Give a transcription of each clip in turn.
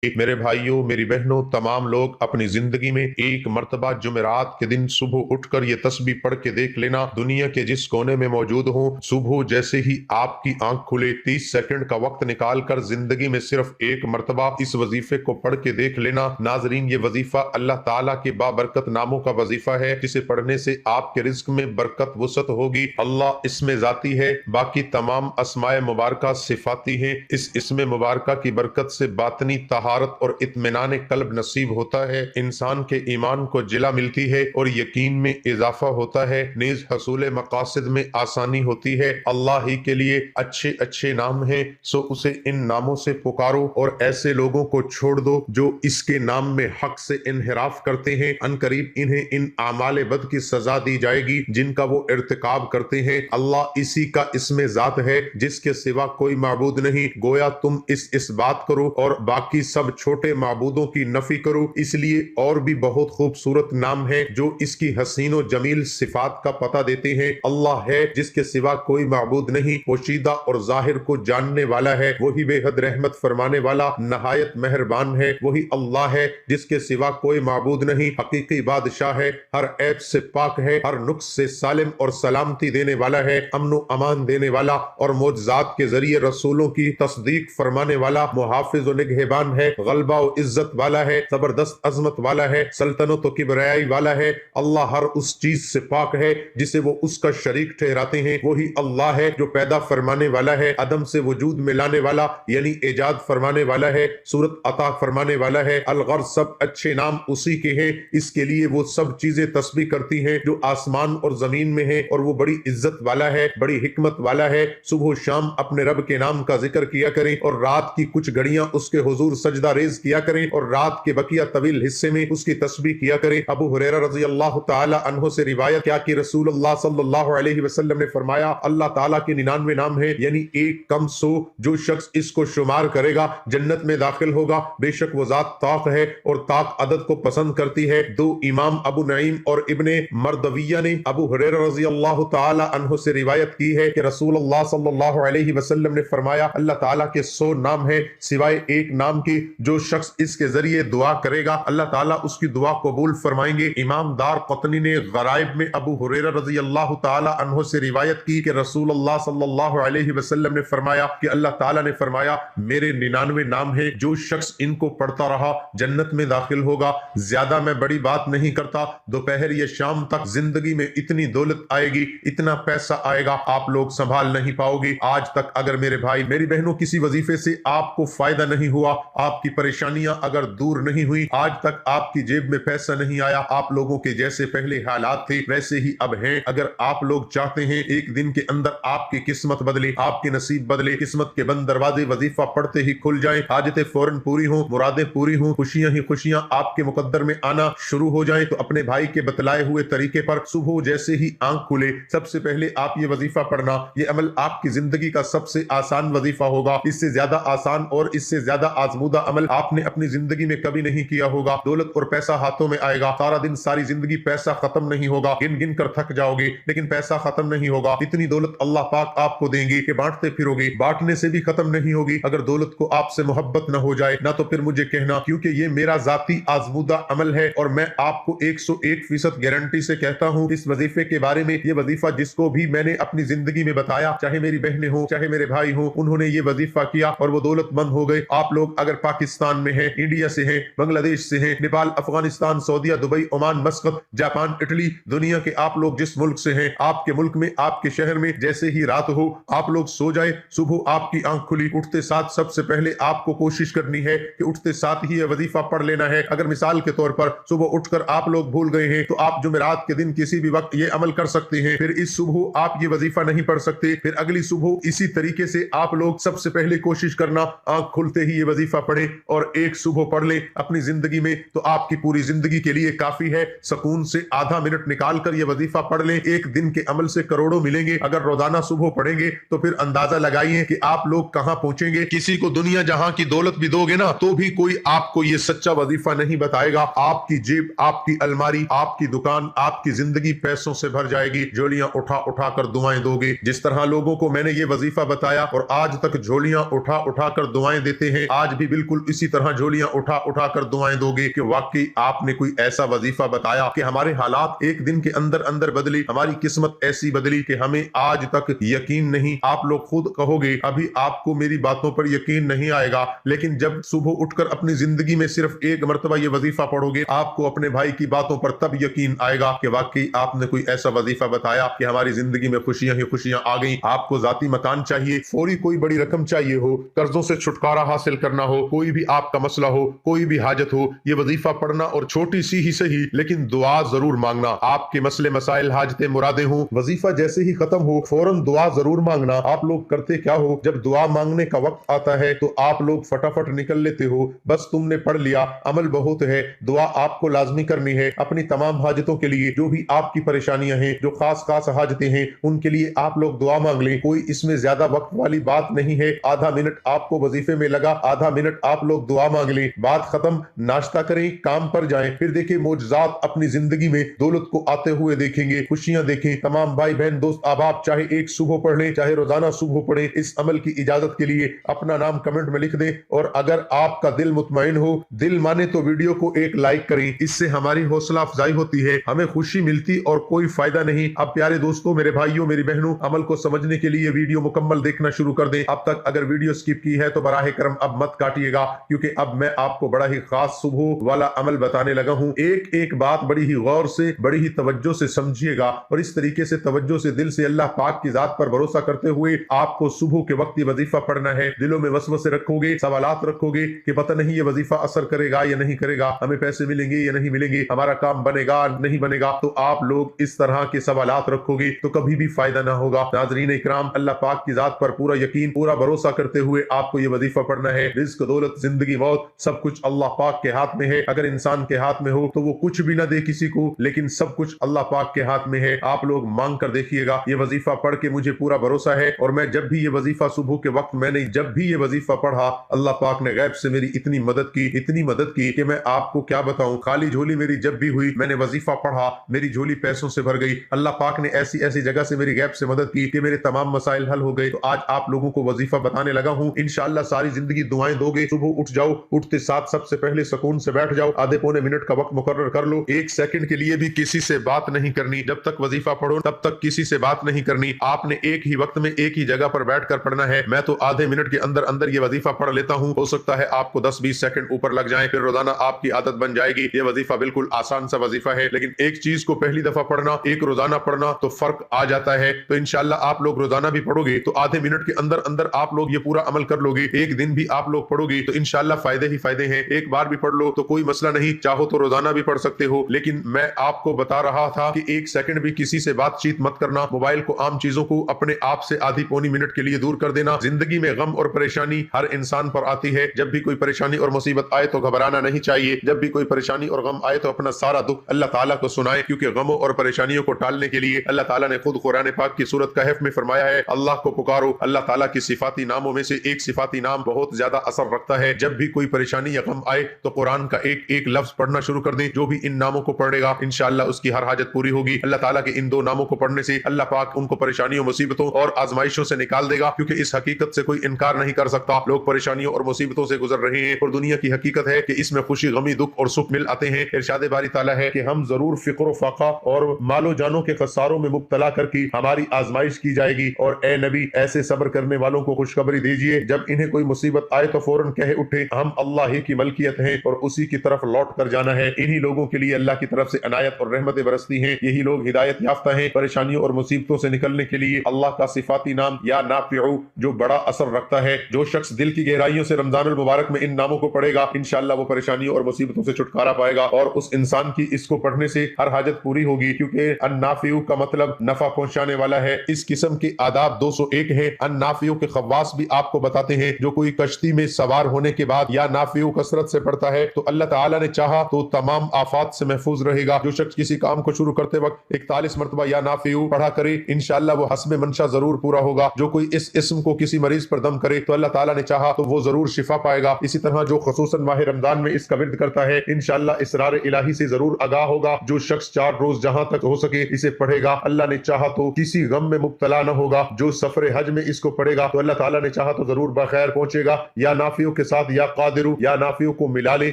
मेरे भाइयों, मेरी बहनों, तमाम लोग अपनी जिंदगी में एक मर्तबा जुमेरात के दिन सुबह उठकर ये तस्बीह पढ़ के देख लेना। दुनिया के जिस कोने में मौजूद हो, सुबह जैसे ही आपकी आंख खुले 30 सेकंड का वक्त निकाल कर जिंदगी में सिर्फ एक मर्तबा इस वजीफे को पढ़ के देख लेना। नाजरीन, ये वजीफा अल्लाह ताला के बाबरकत नामों का वजीफा है, जिसे पढ़ने से आपके रिज्क में बरकत वसत होगी। अल्लाह इसमें जाती है, बाकी तमाम अस्माए मुबारका सिफाती है। इस इसमें मुबारका की बरकत से बातनी तहारत और इत्मीनान कल्ब नसीब होता है। इंसान के ईमान को जिला मिलती है और यकीन में इजाफा होता है। नीज हसूल मकासद में आसानी होती है। अल्लाह ही के लिए अच्छे अच्छे नाम हैं, सो उसे इन नामों से पुकारो और ऐसे लोगों को छोड़ दो जो इसके नाम में हक से इनहिराफ करते हैं। अनकरीब इन्हें इन आमाल बद की सजा दी जाएगी जिनका वो इर्तिकाब करते हैं। अल्लाह इसी का इसमें जात है जिसके सिवा कोई माबूद नहीं। गोया तुम इस बात करो और बाकी सब छोटे माबूदों की नफी करो। इसलिए और भी बहुत खूबसूरत नाम है जो इसकी हसीन और जमील सिफात का पता देते हैं। अल्लाह है जिसके सिवा कोई माबूद नहीं, पोशीदा और जाहिर को जानने वाला है। वही बेहद रहमत फरमाने वाला नहायत मेहरबान है। वही अल्लाह है जिसके सिवा कोई माबूद नहीं, हकीकी बादशाह है, हर ऐब से पाक है, हर नुक्स से सालिम और सलामती देने वाला है, अमन व अमान देने वाला और मोजजात के जरिए रसूलों की तस्दीक फरमाने वाला, मुहाफिज व निगहबान है, गलबा व इज्जत वाला है, जबरदस्त अजमत वाला है, सल्तनत व किबरियाई वाला है। अल्लाह हर उस चीज से पाक है जिसे वो उसका शरीक ठहराते हैं। वही अल्लाह है जो पैदा फरमाने वाला है, अदम से वजूद में लाने वाला यानी इजाद फरमाने वाला है, सूरत अता फरमाने वाला है। अलगर सब अच्छे नाम उसी के हैं। इसके लिए वो सब चीजें तस्बीह करती हैं जो आसमान और जमीन में है, और वो बड़ी इज्जत वाला है, बड़ी हिकमत वाला है। सुबह शाम अपने रब के नाम का जिक्र किया करें और रात की कुछ घड़ियां उसके हुजूर सजदा रेज किया करें और रात के बकिया तवील हिस्से में उसकी तस्बीह किया करें। अबू हुरैरा रज़ी अल्लाह ताला अन्हु से रिवायत क्या कि रसूलुल्लाह सल्लल्लाहु अलैहि वसल्लम ने फरमाया, अल्लाह ताला के 99 नाम है, यानी एक कम सो जो शख्स इसको शुमार करेगा जन्नत में दाखिल होगा। बेशक वो जात ताक है और ताक अदद को पसंद करती है। दो इमाम अबू नईम और इब्ने मरदविया ने अबू हुरैरा रज़ी अल्लाह ताला अन्हु से रिवायत की है कि रसूलुल्लाह सल्लल्लाहु अलैहि वसल्लम ने फरमाया, अल्लाह ताला के 100 नाम है सिवाय एक नाम के। जो शख्स इसके जरिए दुआ करेगा अल्लाह ताला उसकी दुआ कबूल फरमाएंगे। इमाम दार क़ुतनी ने गराइब में अबू हुरैरा रज़ी अल्लाह ताला अन्हु से रिवायत की कि रसूलुल्लाह सल्लल्लाहु अलैहि वसल्लम ने फरमाया कि अल्लाह ताला ने फरमाया, मेरे 99 नाम है, जो शख्स इनको पढ़ता रहा जन्नत में दाखिल होगा। ज्यादा मैं बड़ी बात नहीं करता, दोपहर या शाम तक जिंदगी में इतनी दौलत आएगी, इतना पैसा आएगा, आप लोग संभाल नहीं पाओगे। आज तक अगर मेरे भाई मेरी बहनों किसी वजीफे से आपको फायदा नहीं हुआ, आपकी परेशानियां अगर दूर नहीं हुई, आज तक आपकी जेब में पैसा नहीं आया, आप लोगों के जैसे पहले हालात थे वैसे ही अब हैं। अगर आप लोग चाहते हैं एक दिन के अंदर आपकी किस्मत बदले, आपके नसीब बदले, किस्मत के बंद दरवाजे वजीफा पढ़ते ही खुल जाएं, हाजतें फौरन पूरी हो, मुरादें पूरी हो, खुशियां ही खुशियां आपके मुकद्दर में आना शुरू हो जाए, तो अपने भाई के बतलाए हुए तरीके पर सुबह जैसे ही आंख खुले सबसे पहले आप ये वजीफा पढ़ना। ये अमल आपकी जिंदगी का सबसे आसान वजीफा होगा। इससे ज्यादा आसान और इससे ज्यादा आजमूदा अमल आपने अपनी जिंदगी में कभी नहीं किया होगा। दौलत और पैसा हाथों में आएगा, सारा दिन सारी जिंदगी पैसा खत्म नहीं होगा, गिन गिन कर थक जाओगे, लेकिन पैसा खत्म नहीं होगा। इतनी दौलत अल्लाह पाक आपको देंगे कि बांटते फिरोगे, बांटने से भी खत्म नहीं होगी। अगर दौलत को आपसे मोहब्बत न हो जाए ना, तो फिर मुझे कहना, क्योंकि ये मेरा जाती आजमूदा अमल है और मैं आपको 101% गारंटी से कहता हूँ इस वजीफे के बारे में। ये वजीफा जिसको भी मैंने अपनी जिंदगी में बताया, चाहे मेरी बहनें हो चाहे मेरे भाई हो, उन्होंने ये वजीफा किया और वो दौलतमंद हो गए। आप लोग अगर पाकिस्तान में हैं, इंडिया से हैं, बांग्लादेश से हैं, नेपाल, अफगानिस्तान, सऊदीया, Dubai, Oman, Muscat, Japan, Italy, दुनिया के आप लोग जिस मुल्क से हैं, आपके मुल्क में आपके शहर में जैसे ही रात हो आप लोग सो जाए, सुबह आपकी आंख खुली, उठते साथ सबसे पहले आपको कोशिश करनी है कि उठते साथ ही ये वजीफा पढ़ लेना है। अगर मिसाल के तौर पर सुबह उठकर आप लोग भूल गए हैं तो आप जुमेरात के दिन किसी भी वक्त ये अमल कर सकते हैं। फिर इस सुबह आप ये वजीफा नहीं पढ़ सकते, फिर अगली सुबह इसी तरीके से आप लोग सबसे पहले कोशिश करना आंख खुलते ही ये वजीफा पढ़े और एक सुबह पढ़ ले अपनी जिंदगी में, तो आपकी पूरी जिंदगी के लिए काफी है। सुकून से आधा मिनट निकाल कर ये वजीफा पढ़ ले, एक दिन के अमल से करोड़ों मिलेंगे। अगर रोजाना सुबह पढ़ेंगे तो फिर अंदाजा लगाइए कि आप लोग कहां पहुंचेंगे। किसी को दुनिया जहां की दौलत भी दोगे ना, तो भी कोई आपको ये सच्चा वजीफा नहीं बताएगा। आपकी जेब, आपकी अलमारी, आपकी दुकान, आपकी जिंदगी पैसों से भर जाएगी। झोलियां उठा उठा कर दुआएं दोगे। जिस तरह लोगों को मैंने ये वजीफा बताया और आज तक झोलियां उठा उठा कर दुआएं देते हैं, आज भी बिल्कुल बिल्कुल इसी तरह झोलियां उठा उठा कर दुआएं दोगे कि वाकई आपने कोई ऐसा वजीफा बताया कि हमारे हालात एक दिन के अंदर अंदर बदले, हमारी किस्मत ऐसी बदली कि हमें आज तक यकीन नहीं। आप लोग खुद कहोगे अभी आपको मेरी बातों पर यकीन नहीं आएगा, लेकिन जब सुबह उठकर अपनी जिंदगी में सिर्फ एक मर्तबा ये वजीफा पढ़ोगे, आपको अपने भाई की बातों पर तब यकीन आएगा कि वाकई आपने कोई ऐसा वजीफा बताया कि हमारी जिंदगी में खुशियां ही खुशियां आ गई। आपको जाती मकान चाहिए, फौरी कोई बड़ी रकम चाहिए हो, कर्जों से छुटकारा हासिल करना हो, कोई भी आपका मसला हो, कोई भी हाजत हो, ये वजीफा पढ़ना और छोटी सी ही सही लेकिन दुआ जरूर मांगना। आपके मसले मसाइल हाजतें मुरादें हो, वजीफा जैसे ही खत्म हो फौरन दुआ जरूर मांगना। आप लोग करते क्या हो, जब दुआ मांगने का वक्त आता है तो आप लोग फटाफट निकल लेते हो, बस तुमने पढ़ लिया, अमल बहुत है, दुआ आपको लाजमी करनी है अपनी तमाम हाजतों के लिए। जो भी आपकी परेशानियां हैं, जो खास खास हाजतें हैं, उनके लिए आप लोग दुआ मांग लें। कोई इसमें ज्यादा वक्त वाली बात नहीं है, आधा मिनट आपको वजीफे में लगा, आधा मिनट आप लोग दुआ मांग लें, बात खत्म, नाश्ता करें, काम पर जाएं, फिर देखिए मौजज़ात अपनी जिंदगी में दौलत को आते हुए देखेंगे, खुशियां देखें। तमाम भाई बहन दोस्त अहबाब चाहे एक सुबह पढ़ लें चाहे रोजाना सुबह पढ़ें, इस अमल की इजाजत के लिए अपना नाम कमेंट में लिख दें। और अगर आपका दिल मुतमईन हो, दिल माने तो वीडियो को एक लाइक करें, इससे हमारी हौसला अफजाई होती है, हमें खुशी मिलती और कोई फायदा नहीं। अब प्यारे दोस्तों, मेरे भाइयों, मेरी बहनों, अमल को समझने के लिए वीडियो मुकम्मल देखना शुरू कर दें। अब तक अगर वीडियो स्किप की है तो बराह करम अब मत काटिएगा, क्योंकि अब मैं आपको बड़ा ही खास सुबह वाला अमल बताने लगा हूं। एक एक बात बड़ी ही गौर से, बड़ी ही तवज्जो से समझिएगा और इस तरीके से तवज्जो से दिल से अल्लाह पाक की जात पर भरोसा करते हुए आपको सुबह के वक्त ये वजीफा पढ़ना है। दिलों में वसवसे रखोगे, सवालात रखोगे कि पता नहीं ये वजीफा असर करेगा या नहीं करेगा, हमें पैसे मिलेंगे या नहीं मिलेंगे, हमारा काम बनेगा नहीं बनेगा, तो आप लोग इस तरह के सवालात रखोगे तो कभी भी फायदा ना होगा। नाज़रीन इकराम, अल्लाह पाक की जात पर पूरा यकीन, पूरा भरोसा करते हुए आपको ये वजीफा पढ़ना है। रिज़्क, दौलत, जिंदगी, मौत सब कुछ अल्लाह पाक के हाथ में है। अगर इंसान के हाथ में हो तो वो कुछ भी ना दे किसी को, लेकिन सब कुछ अल्लाह पाक के हाथ में है। आप लोग मांग कर देखिएगा। ये वजीफा पढ़ के मुझे पूरा भरोसा है, और मैं जब भी ये वजीफा सुबह के वक्त मैंने जब भी ये वजीफा पढ़ा, अल्लाह पाक ने गैब से मेरी इतनी मदद की, इतनी मदद की कि मैं आपको क्या बताऊं। खाली झोली मेरी जब भी हुई, मैंने वजीफा पढ़ा, मेरी झोली पैसों से भर गई। अल्लाह पाक ने ऐसी ऐसी जगह से मेरी गैब से मदद की कि मेरे तमाम मसाइल हल हो गए। तो आज आप लोगों को वजीफा बताने लगा हूं। इंशाअल्लाह सारी जिंदगी दुआएं दोगे। सुबह उठ जाओ, उठते साथ सबसे पहले सुकून से बैठ जाओ, आधे पौने मिनट का वक्त मुकर्रर कर लो। एक सेकंड के लिए भी किसी से बात नहीं करनी। जब तक वजीफा पढ़ो तब तक किसी से बात नहीं करनी। आपने एक ही वक्त में एक ही जगह पर बैठकर पढ़ना है। मैं तो आधे मिनट के अंदर अंदर ये वजीफा पढ़ लेता हूँ, हो सकता है आपको 10-20 सेकंड ऊपर लग जाए, फिर रोजाना आपकी आदत बन जाएगी। ये वजीफा बिल्कुल आसान सा वजीफा है, लेकिन एक चीज को पहली दफा पढ़ना, एक रोजाना पढ़ना तो फर्क आ जाता है। तो इंशाल्लाह आप लोग रोजाना भी पढ़ोगे तो आधे मिनट के अंदर अंदर आप लोग ये पूरा अमल कर लोगे। एक दिन भी आप लोग पढ़ोगे तो इंशाल्लाह फायदे ही फायदे हैं। एक बार भी पढ़ लो तो कोई मसला नहीं, चाहो तो रोजाना भी पढ़ सकते हो। लेकिन मैं आपको बता रहा था कि एक सेकंड भी किसी से बातचीत मत करना। मोबाइल को, आम चीजों को अपने आप से आधी पौनी मिनट के लिए दूर कर देना। जिंदगी में गम और परेशानी हर इंसान पर आती है। जब भी कोई परेशानी और मुसीबत आए तो घबराना नहीं चाहिए। जब भी कोई परेशानी और गम आए तो अपना सारा दुख अल्लाह ताला को सुनाए, क्योंकि गमों और परेशानियों को टालने के लिए अल्लाह ताला ने खुद कुरान पाक की सूरत कहफ में फरमाया है, अल्लाह को पुकारो। अल्लाह ताला की सिफाती नामों में से एक सिफाती नाम बहुत ज्यादा असर रखता है। जब भी कोई परेशानी या गम आए तो कुरान का एक एक लफ्ज पढ़ना शुरू कर दें। जो भी इन नामों को पढ़ेगा इंशाअल्लाह उसकी हर हाजत पूरी होगी। अल्लाह ताला के इन दो नामों को पढ़ने से अल्लाह पाक उनको परेशानियों, मुसीबतों और आजमाइशों से निकाल देगा, क्योंकि इस हकीकत से कोई इनकार नहीं कर सकता। लोग परेशानियों और मुसीबतों से गुजर रहे हैं और दुनिया की हकीकत है कि इसमें खुशी, गमी, दुख और सुख मिल आते हैं। इरशाद बारी ताला है कि हम जरूर फिक्र फाका और मालो जानो के खसारों में मुब्तला करके हमारी आजमाइश की जाएगी। और ए नबी, ऐसे सब्र करने वालों को खुशखबरी दीजिए, जब इन्हें कोई मुसीबत आए तो फौरन कहे उठे, हम अल्लाह ही की मलकियत है और उसी की तरफ लौट कर जाना है। इन्हीं लोगों के लिए अल्लाह की तरफ से अनायत और रहमतें बरसती हैं। यही लोग हिदायत याफ्ता हैं। परेशानियों और मुसीबतों से निकलने के लिए अल्लाह का सिफाती नाम या नाफिउ जो बड़ा असर रखता है। जो शख्स दिल की गहराइयों से रमजानुल मुबारक में इन नामों को पढ़ेगा, इंशाअल्लाह वो परेशानियों और मुसीबतों से छुटकारा पाएगा और उस इंसान की इसको पढ़ने से हर हाजत पूरी होगी, क्योंकि अन्नाफिउ का मतलब नफा पहुंचाने वाला है। इस किस्म के आदाब 201 है। अन्नाफिउ के खवास भी आपको बताते हैं, जो कोई कश्ती में सवार होने के बाद या नाफिउ कसरत से पढ़ता है तो अल्लाह ताला ने चाहा तो तमाम आफात से महफूज रहेगा। जो शख्स किसी काम को शुरू करते वक्त 41 मरतबा या नाफिउ पढ़ा करे, इंशाअल्लाह वो हस्बे मंशा जरूर पूरा होगा। जो कोई इस इस्म को किसी मरीज पर दम करे तो अल्लाह ताला ने चाहा तो वो जरूर शिफा पाएगा। इसी तरह जो खसूसन माह रमजान में इसका विर्द करता है, इंशाअल्लाह इसरार इलाही से जरूर आगाह होगा। जो शख्स 4 रोज जहां तक हो सके इसे पढ़ेगा, अल्लाह ने चाहा तो किसी गम में मुब्तला न होगा। जो सफर हज में इसको पढ़ेगा तो अल्लाह ताला ने चाहा तो जरूर बखैर पहुंचेगा। या नाफियों के साथ या कादिरु या नाफिउ को मिला ले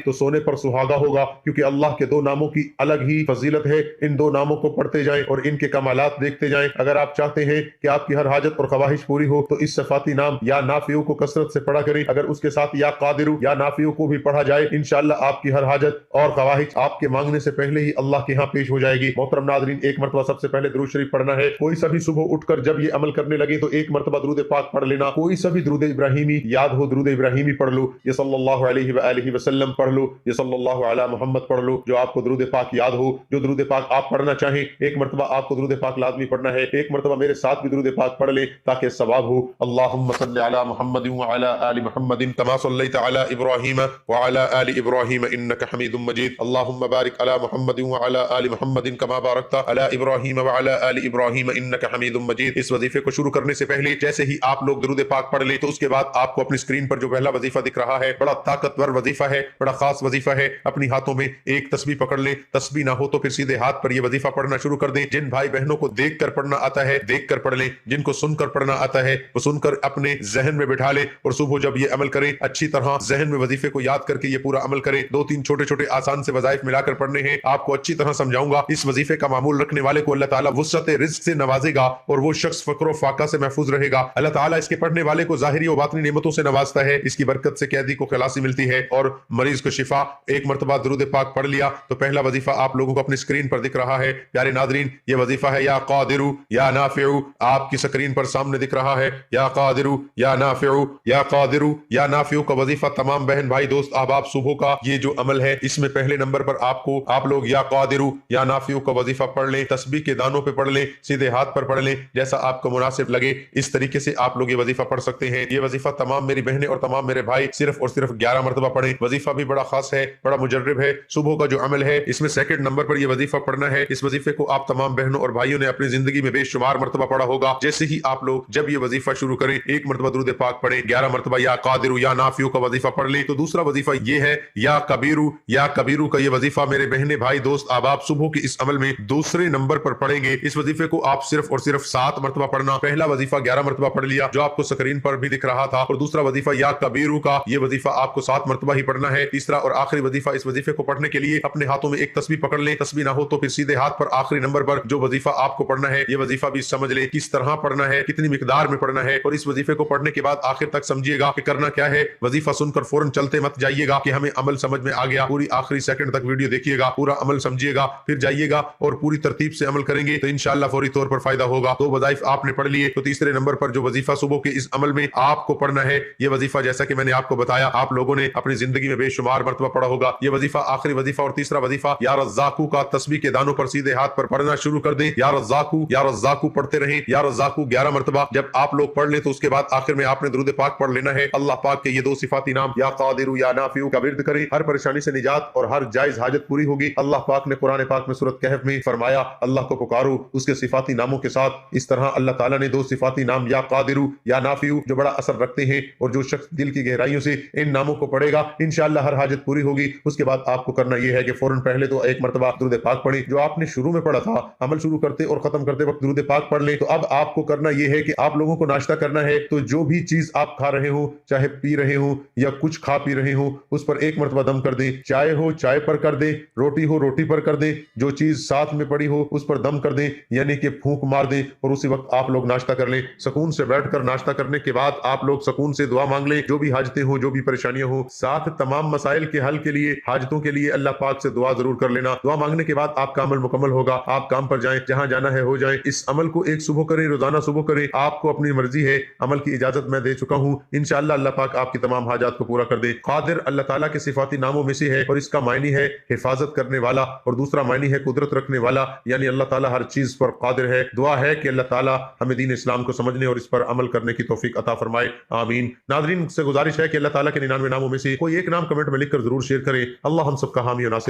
तो सोने पर सुहागा होगा, क्योंकि अल्लाह के दो नामों की अलग ही फजीलत है। इन दो नामों को पढ़ते जाएं और इनके कमालात देखते जाएं। अगर आप चाहते हैं कि आपकी हर हाजत और ख्वाहिश पूरी हो तो इस सिफाती नाम या नाफिउ को कसरत से पढ़ा करें। अगर उसके साथ या कादिरु या नाफिउ को भी पढ़ा जाए, इंशाअल्लाह आपकी हर हाजत और ख्वाहिश आपके मांगने से पहले ही अल्लाह के यहाँ पेश हो जाएगी। मोहतरम नाज़रीन, एक मरतबा सबसे पहले दुरूद शरीफ पढ़ना है। कोई सभी सुबह उठकर जब ये अमल करने लगे तो एक मरतबा दुरूद पाक पढ़ लेना। कोई सभी दुरूद इब्राहिमी याद हो, दुरूद इब्राहिमी पढ़ लो, ये सल्लल्लाहु अलैहि व आलिहि वसल्लम पढ़ लो, ये सल्लल्लाहु अला मुहम्मद पढ़ लो। जो आपको दुरूद पाक याद हो, जो दुरूद पाक आप पढ़ना चाहें, एक मरतबा आपको दुरूद पाक लाजमी पढ़ना है। एक मरतबा मेरे साथ भी दुरूद पाक पढ़ ले ताकि सवाब हो। अल्लाहुम्मा सल्लि अला मुहम्मद व अला आलि मुहम्मद कमा सल्लैता अला इब्राहीम व अला आलि इब्राहीम इन्नका हमीदुम मजीद। अल्लाहुम्मा बारिक अला मुहम्मद व अला आलि मुहम्मद कमा बारकता अला इब्राहीम व अला आलि इब्राहीम इन्नका हमीदुम मजीद। इस वजीफे को शुरू करने से पहले जैसे ही आप लोग दुरूद पाक पढ़ ले तो उसके बाद आपको अपनी स्क्रीन पर जो पहला वजीफा दिख रहा है, बड़ा ताकतवर वजीफा है, बड़ा खास वजीफा है। अपनी हाथों में एक तस्बीह पकड़ ले, तस्बीह ना हो तो फिर सीधे हाथ पर यह वजीफा पढ़ना शुरू कर दें। जिन भाई बहनों को देख कर पढ़ना आता है देख कर पढ़ लें, जिनको सुनकर पढ़ना आता है वो सुनकर अपने जहन में बिठा ले और सुबह जब ये अमल करें अच्छी तरह जहन में वजीफे को याद करके ये पूरा अमल करें। दो तीन छोटे छोटे आसान से वजाइफ मिलाकर पढ़ने हैं, आपको अच्छी तरह समझाऊंगा। इस वजीफे का मामूल रखने वाले को अल्लाह ताला वुस्अत रिज़्क से नवाजेगा और वो शख्स फक्र फाका से महफूज रहेगा। अल्लाह ताला इसके पढ़ने वाले को ज़ाहिरी और बातिनी नेमतों से नवाजता है। इसकी बरकत से कैदी को खलासी मिलती है और मरीज को शिफा। एक मरतबा दुरूद पाक पढ़ लिया तो पहला वजीफा आप लोगों को अपनी स्क्रीन पर दिख रहा है। प्यारे नाज़रीन, ये वजीफा है या कादिरु या नाफिउ, आपकी स्क्रीन पर सामने दिख रहा है। या कादिरु या नाफिउ, या कादिरु या नाफिउ का वजीफा तमाम बहन भाई दोस्त अहबाब सुबह का ये जो अमल है इसमें पहले नंबर पर आपको आप लोग या कादिरु या नाफिउ का वजीफा पढ़ लें, तस्बीह के दानों पे पढ़ लें, सीधे हाथ पर पढ़ लें, जैसा आपको मुनासिब लगे इस तरीके से आप लोग ये वजीफा पढ़ सकते हैं। ये वजीफा तमाम मेरी बहनें और तमाम मेरे भाई सिर्फ और सिर्फ 11 मरतबा पढ़ें। वजीफा भी बड़ा खास है, बड़ा मुजर्रिब है। सुबह का जो अमल है इसमें सेकंड नंबर पर यह वजीफा पढ़ना है। इस वजीफे को आप तमाम बहनों और भाइयों ने अपनी जिंदगी में बेशुमार मरतबा पढ़ा होगा। जैसे ही आप लोग जब ये वजीफा शुरू करें एक मरतबा दुरूद पाक पढ़ें, 11 मरतबा या कादिरु या नाफिउ का वजीफा पढ़ लें। तो दूसरा वजीफा ये है या कबीरू का ये वजीफा मेरे बहने भाई दोस्त अहबाब सुबह के इस अमल में दूसरे नंबर पर पढ़ेंगे। इस वजीफे को आप सिर्फ और सिर्फ 7 मरतबा पढ़ना। पहला वजीफा 11 मरतबा पढ़ लिया जो आपको स्क्रीन पर भी दिख रहा था, और दूसरा वजीफा या कबीरू का ये वजीफा आपको 7 मरतबा ही पढ़ना है। तीसरा और आखिरी वजीफा, इस वजीफे को पढ़ने के लिए अपने हाथों में एक तस्बीह पकड़ लें, तस्बीह ना हो तो फिर सीधे हाथ पर आखिरी नंबर पर जो वजीफा आपको पढ़ना है ये वजीफा भी समझ ले किस तरह पढ़ना है, कितनी मिकदार में पढ़ना है। और इस वजीफे को पढ़ने के बाद आखिर तक समझिएगा कि करना क्या है। वजीफा सुनकर फौरन चलते मत जाइएगा कि हमें अमल समझ में आ गया। पूरी आखिरी सेकंड तक वीडियो देखिएगा, पूरा अमल समझिएगा, फिर जाइएगा और पूरी तरतीब से अमल करेंगे तो इंशाअल्लाह फौरी तौर पर फायदा होगा। दो वज़ाइफ आपने पढ़ लिए तो तीसरे नंबर पर जो वजीफा सुबह के इस अमल में आपको पढ़ना है ये वजीफा जैसा कि मैंने आपको बताया आप लोगों ने अपनी जिंदगी में बेशुमार मरतबा पढ़ा होगा। ये वजीफा आखिरी वजीफा और तीसरा वजीफा या रज़्ज़ाकू का तस्बीह के दानों पर सीधे हाथ पर पढ़ना शुरू कर दें। या रज़्ज़ाकू पढ़ते रहें। या रज़्ज़ाकू 11 मरतबा जब आप लोग पढ़ ले तो उसके बाद आखिर में आपने दुरूद पाक पढ़ लेना है। अल्लाह पाक के ये दो सिफाती नाम या कादिरु या नाफिउ का विर्द करें, हर परेशानी से निजात और हर जायज हाजत पूरी होगी। अल्लाह पाक ने कुरान पाक में सूरत कहफ में फरमाया अल्लाह को पुकारो उसके सिफाती नामों के साथ। इस तरह अल्लाह ताला ने दो सिफाती नाम या कादिरु या नाफिउ जो बड़ा असर रखते हैं और जो शख्स दिल की गहराइयों से इन नामों को पढ़ेगा इंशाअल्लाह हर हाजत पूरी होगी। उसके बाद आपको करना यह है कि फौरन पहले तो एक मरतबा दुरूद पाक पढ़ें जो आपने शुरू में पढ़ा था। अमल शुरू करते और खत्म करते वक्त दुरूद पाक पढ़ लें। तो अब आपको करना यह है कि आप लोगों को नाश्ता करना है तो जो भी चीज आप खा रहे हो, चाहे पी रहे हो या कुछ खा पी रहे हो, उस पर एक मरतबा दम कर दें। चाय हो चाय पर कर दें, रोटी हो रोटी पर कर दें, जो चीज साथ में पड़ी हो उस पर दम कर दें, यानी कि फूंक मार दें और उसी वक्त आप लोग नाश्ता कर लें। सुकून से बैठकर नाश्ता करने के बाद आप लोग सुकून से दुआ मांग लें, जो भी हाजतें हो, जो भी परेशानियां हो। साथ तमाम मसाइल के हल के लिए, हाजतों के लिए अल्लाह पाक से दुआ जरूर कर लेना। दुआ मांगने के बाद आपका अमल मुकम्मल होगा, आप काम पर जाएं, जहां जाना है हो जाएं। इस अमल को एक सुबह करें, रोजाना सुबह करें, आपको अपनी मर्जी है। अमल की इजाजत मैं दे चुका हूं। इंशाअल्लाह अल्लाह पाक आपकी तमाम हाजात को पूरा कर दे। कादिर अल्लाह ताला के सिफाती नामों में से है और इसका मायने है हिफाजत करने वाला और दूसरा मायने है कुदरत रखने वाला, यानी अल्लाह ताला हर चीज पर कादिर है। दुआ है कि अल्लाह ताला हमें दीन इस्लाम को समझने और इस पर अमल करने की तौफीक अता फरमाए, आमीन। नाज़रीन से गुजारिश है कि अल्लाह ताला के 99 नामों में से कोई एक नाम कमेंट में लिखकर जरूर शेयर करें। अल्लाह हम सबका हामी और नासिर